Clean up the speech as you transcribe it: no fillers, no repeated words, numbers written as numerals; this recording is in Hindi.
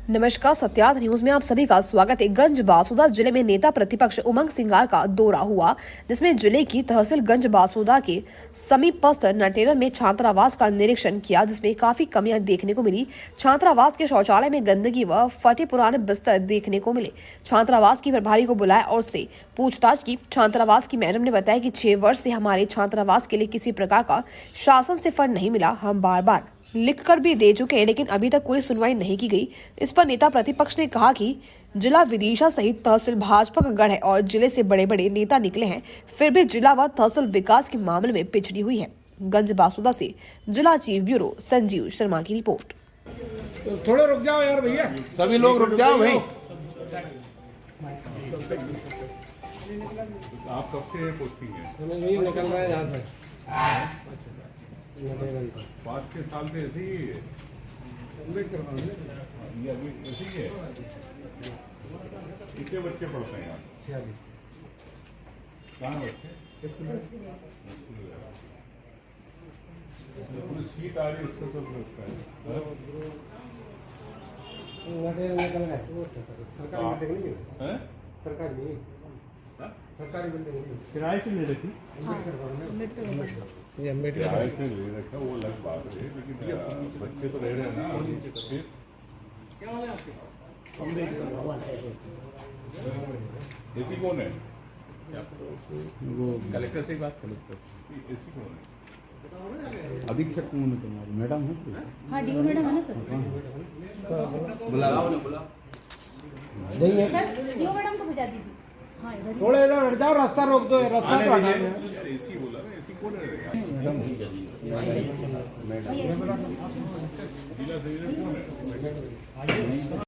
नमस्कार, सत्यार्थ न्यूज में आप सभी का स्वागत है। गंज बासुदा जिले में नेता प्रतिपक्ष उमंग सिंगार का दौरा हुआ, जिसमें जिले की तहसील गंज बासुदा के समीपस्थ नटेरन में छात्रावास का निरीक्षण किया, जिसमें काफी कमियां देखने को मिली। छात्रावास के शौचालय में गंदगी व फटे पुराने बिस्तर देखने को मिले। छात्रावास की प्रभारी को बुलाया और उससे पूछताछ की। छात्रावास की मैडम ने बताया कि 6 वर्ष से हमारे छात्रावास के लिए किसी प्रकार का शासन से फंड नहीं मिला। हम बार बार लिखकर भी दे चुके हैं, लेकिन अभी तक कोई सुनवाई नहीं की गई। इस पर नेता प्रतिपक्ष ने कहा कि जिला विदिशा सहित तहसील भाजपा का गढ़ है और जिले से बड़े बड़े नेता निकले हैं, फिर भी जिला व तहसील विकास के मामले में पिछड़ी हुई है। गंज बासुदा से जिला चीफ ब्यूरो संजीव शर्मा की रिपोर्ट। तो थोड़ा रुक जाओ यार भैया, सभी लोग रुक जाओ भाई। आप कब से पोस्टिंग है? नहीं निकल रहा है यहाँ से 5-6 साल से ऐसे ही है। ये अभी ऐसे ही है। कितने बच्चे पढ़ते हैं यहाँ? 46। कहाँ बच्चे? पूरी सीट आ रही है, उसको तो निकल रहा है सरकारी बिल्डिंग नहीं है, है? सरकारी नहीं सरकारी बिल्डिंग नहीं किराए से ले रखी। ये अम्बेडकर किराए से ले रखा वो अलग बात है, लेकिन बच्चे तो रह रहे हैं ना। फिर एसी कौन है? वो कलेक्टर से ही बात कर लो। एसी कौन है? अधीक्षक कौन है तुम्हारी? मैडम है? हाँ, डीओ मैडम है ना सर। बुला सर डीओ मैडम को भेजा दीजिए। हाँ, इधर ही। थोड़ा इधर हट जाओ, रास्ता रोक दो, रास्ता तो हटाना है। यार एसी बोला ना, एसी कौन है? मैडम जिला कौन है?